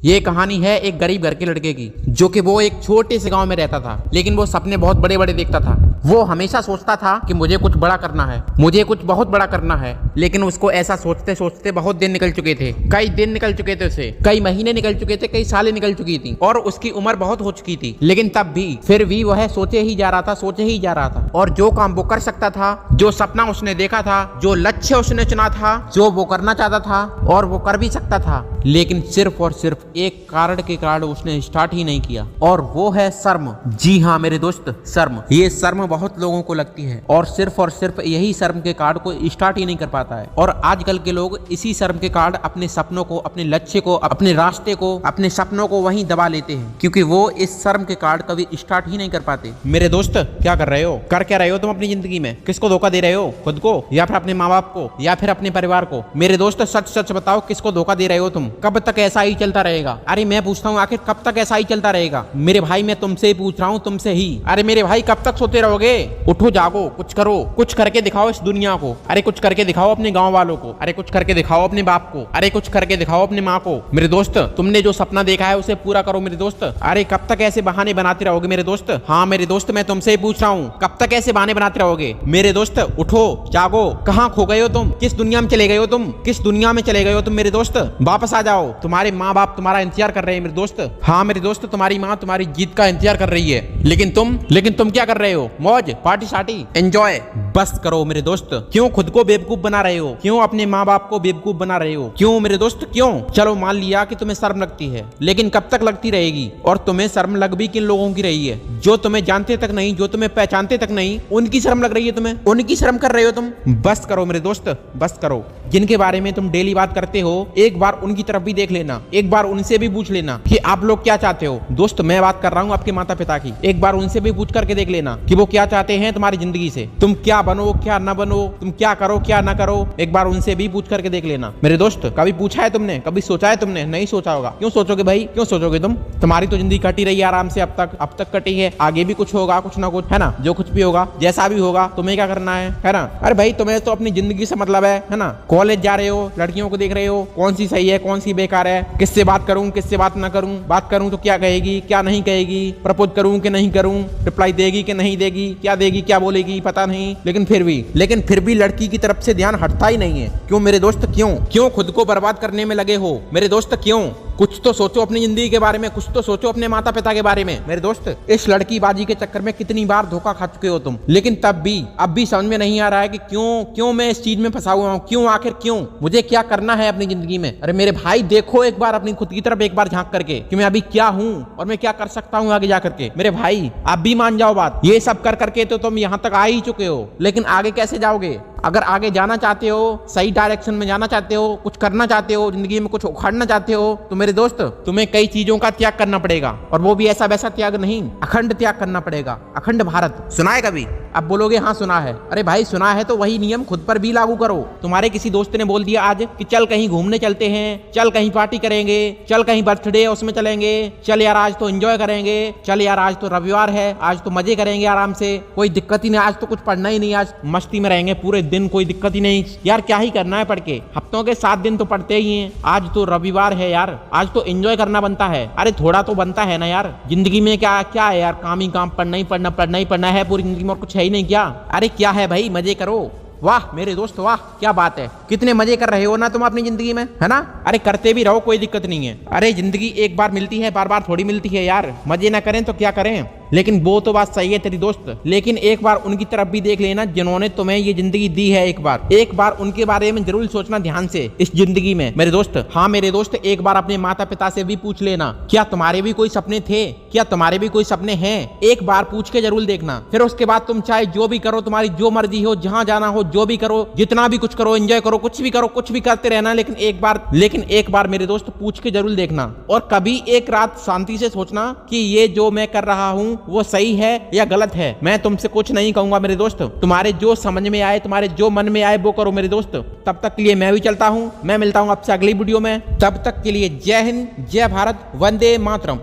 ये कहानी है एक गरीब घर के लड़के की, जो कि वो एक छोटे से गांव में रहता था, लेकिन वो सपने बहुत बड़े बड़े देखता था। वो हमेशा सोचता था कि मुझे कुछ बड़ा करना है, मुझे कुछ बहुत बड़ा करना है। लेकिन उसको ऐसा सोचते सोचते बहुत दिन निकल चुके थे, कई दिन निकल चुके थे, उसे कई महीने निकल चुके थे, कई सालें निकल चुकी थी और उसकी उम्र बहुत हो चुकी थी। लेकिन तब भी फिर भी वह सोचे ही जा रहा था, सोचे ही जा रहा था। और जो काम वो कर सकता था, जो सपना उसने देखा था, जो लक्ष्य उसने चुना था, जो वो करना चाहता था और वो कर भी सकता था, लेकिन सिर्फ और सिर्फ एक कारण के कारण उसने स्टार्ट ही नहीं किया, और वो है शर्म। जी हाँ मेरे दोस्त, शर्म। ये शर्म बहुत लोगों को लगती है और सिर्फ यही शर्म के कारण को स्टार्ट ही नहीं कर पाता है। और आजकल के लोग इसी शर्म के कारण अपने सपनों को, अपने लक्ष्य को, अपने रास्ते को, अपने सपनों को वहीं दबा लेते हैं, क्योंकि वो इस शर्म के कारण कभी स्टार्ट ही नहीं कर पाते। मेरे दोस्त, क्या कर रहे हो, कर क्या रहे हो तुम अपनी जिंदगी में? किसको धोखा दे रहे हो, खुद को या फिर अपने माँ बाप को या फिर अपने परिवार को? मेरे दोस्त सच सच बताओ, किसको धोखा दे रहे हो तुम? कब तक ऐसा ही चलता रहेगा? अरे मैं पूछता हूँ, आखिर कब तक ऐसा ही चलता रहेगा? मेरे भाई मैं तुमसे ही पूछ रहा हूँ, तुमसे ही। अरे मेरे भाई कब तक सोते रहोगे? उठो, जागो, कुछ करो, कुछ करके दिखाओ इस दुनिया को। अरे कुछ करके दिखाओ अपने गांव वालों को, अरे कुछ करके दिखाओ अपने बाप को, अरे कुछ करके दिखाओ अपने माँ को। मेरे दोस्त, तुमने जो सपना देखा है उसे पूरा करो मेरे दोस्त। अरे कब तक ऐसे बहाने बनाते रहोगे मेरे दोस्त? हाँ मेरे दोस्त, मैं तुमसे ही पूछ रहा हूँ, कब तक ऐसे बहाने बनाते रहोगे? मेरे दोस्त उठो, जागो, कहाँ खो गए हो तुम? किस दुनिया में चले गए हो तुम? किस दुनिया में चले गए हो तुम मेरे दोस्त? वापस आ जाओ, तुम्हारे माँ बाप तुम्हारा इंतजार कर रहे हैं मेरे दोस्त। हाँ मेरे दोस्त, तुम्हारी माँ तुम्हारी जीत का इंतजार कर रही है, लेकिन तुम क्या कर रहे हो? मौज, पार्टी शार्टी, एंजॉय बस करो मेरे दोस्त। क्यों खुद को बेवकूफ बना रहे हो? क्यों अपने माँ बाप को बेवकूफ बना रहे हो? क्यों मेरे दोस्त, क्यों? चलो मान लिया कि तुम्हें शर्म लगती है, लेकिन कब तक लगती रहेगी? और तुम्हें शर्म लग भी किन लोगों की रही है? जो तुम्हें जानते तक नहीं, जो तुम्हें पहचानते तक नहीं, उनकी शर्म लग रही है तुम्हें, उनकी शर्म कर रहे हो तुम। बस करो मेरे दोस्त, बस करो। जिनके बारे में तुम डेली बात करते हो, एक बार उनकी तरफ भी देख लेना, एक बार उनसे भी पूछ लेना कि आप लोग क्या चाहते हो। दोस्त मैं बात कर रहा हूँ आपके माता पिता की, एक बार उनसे भी पूछ करके देख लेना कि वो क्या चाहते हैं तुम्हारी जिंदगी से। तुम क्या बनो, क्या ना बनो, तुम क्या करो, क्या ना करो, एक बार उनसे भी पूछ करके देख लेना मेरे दोस्त। कभी पूछा है तुमने? कभी सोचा है तुमने? नहीं सोचा होगा। क्यों सोचोगे भाई, क्यों सोचोगे तुम? तुम्हारी तो जिंदगी कटी रही है आराम से, अब तक कटी है, आगे भी कुछ होगा, कुछ ना कुछ, है ना? जो कुछ भी होगा, जैसा भी होगा, तुम्हें क्या करना है ना? अरे भाई तुम्हें तो अपनी जिंदगी से मतलब है ना? कॉलेज जा रहे हो, लड़कियों को देख रहे हो, कौन सी सही है, कौन सी बेकार है, किससे बात करूं, किससे बात ना करूं, बात करूं तो क्या कहेगी, क्या नहीं कहेगी, प्रपोज करूं कि नहीं करूं, रिप्लाई देगी कि नहीं देगी, क्या बोलेगी पता नहीं, लेकिन फिर भी लड़की की तरफ से ध्यान हटता ही नहीं है। क्यों मेरे दोस्त, क्यों खुद को बर्बाद करने में लगे हो मेरे दोस्त? क्यों? कुछ तो सोचो अपनी जिंदगी के बारे में, कुछ तो सोचो अपने माता पिता के बारे में मेरे दोस्त। इस लड़की बाजी के चक्कर में कितनी बार धोखा खा चुके हो तुम, लेकिन तब भी अब भी समझ में नहीं आ रहा है कि क्यों मैं इस चीज में फंसा हुआ हूँ? क्यों, आखिर क्यों? मुझे क्या करना है अपनी जिंदगी में? अरे मेरे भाई देखो एक बार अपनी खुद की तरफ एक बार झांक करके कि मैं अभी क्या हूँ और मैं क्या कर सकता हूँ आगे जा करके। मेरे भाई आप भी मान जाओ बात, ये सब कर करके तो तुम यहाँ तक आ ही चुके हो, लेकिन आगे कैसे जाओगे? अगर आगे जाना चाहते हो, सही डायरेक्शन में जाना चाहते हो, कुछ करना चाहते हो, जिंदगी में कुछ उखाड़ना चाहते हो, तो मेरे दोस्त तुम्हें कई चीजों का त्याग करना पड़ेगा, और वो भी ऐसा वैसा त्याग नहीं, अखंड त्याग करना पड़ेगा। अखंड भारत सुना है कभी? अब बोलोगे हाँ सुना है। अरे भाई सुना है तो वही नियम खुद पर भी लागू करो। तुम्हारे किसी दोस्त ने बोल दिया आज कि चल कहीं घूमने चलते हैं, चल कहीं पार्टी करेंगे, चल कहीं बर्थडे उसमें चलेंगे, चल यार आज तो एंजॉय करेंगे, चल यार आज तो रविवार है, आज तो मजे करेंगे आराम से, कोई दिक्कत ही नहीं, आज तो कुछ पढ़ना ही नहीं, आज मस्ती में रहेंगे पूरे दिन, कोई दिक्कत ही नहीं। यार क्या ही करना है पढ़ के, हफ्तों के 7 दिन तो पढ़ते ही हैं, आज तो रविवार है यार, आज तो एंजॉय करना बनता है। अरे थोड़ा तो बनता है ना यार जिंदगी में, क्या क्या है यार, काम ही काम, पढ़ना ही पढ़ना, पढ़ना ही पढ़ना है पूरी जिंदगी में, और कुछ है ही नहीं क्या? अरे क्या है भाई, मजे करो। वाह मेरे दोस्त वाह, क्या बात है, कितने मजे कर रहे हो ना तुम अपनी जिंदगी में, है ना? अरे करते भी रहो, कोई दिक्कत नहीं है। अरे जिंदगी एक बार मिलती है, बार बार थोड़ी मिलती है यार, मजे ना करें तो क्या करें? लेकिन वो तो बात सही है तेरी दोस्त, लेकिन एक बार उनकी तरफ भी देख लेना जिन्होंने तुम्हें ये जिंदगी दी है। एक बार उनके बारे में जरूर सोचना ध्यान से इस जिंदगी में मेरे दोस्त। हाँ मेरे दोस्त, एक बार अपने माता पिता से भी पूछ लेना, क्या तुम्हारे भी कोई सपने थे, क्या तुम्हारे भी कोई सपने हैं? एक बार पूछ के जरूर देखना, फिर उसके बाद तुम चाहे जो भी करो, तुम्हारी जो मर्जी हो, जहाँ जाना हो जो भी करो, जितना भी कुछ करो, एंजॉय करो, कुछ भी करो, कुछ भी करते रहना, लेकिन एक बार मेरे दोस्त पूछ के जरूर देखना, और कभी एक रात शांति से सोचना कि ये जो मैं कर रहा हूँ वो सही है या गलत है। मैं तुमसे कुछ नहीं कहूंगा मेरे दोस्त, तुम्हारे जो समझ में आए, तुम्हारे जो मन में आए वो करो मेरे दोस्त। तब तक के लिए मैं भी चलता हूँ, मैं मिलता हूँ आपसे अगली वीडियो में, तब तक के लिए जय हिंद, जय भारत, वंदे मातरम।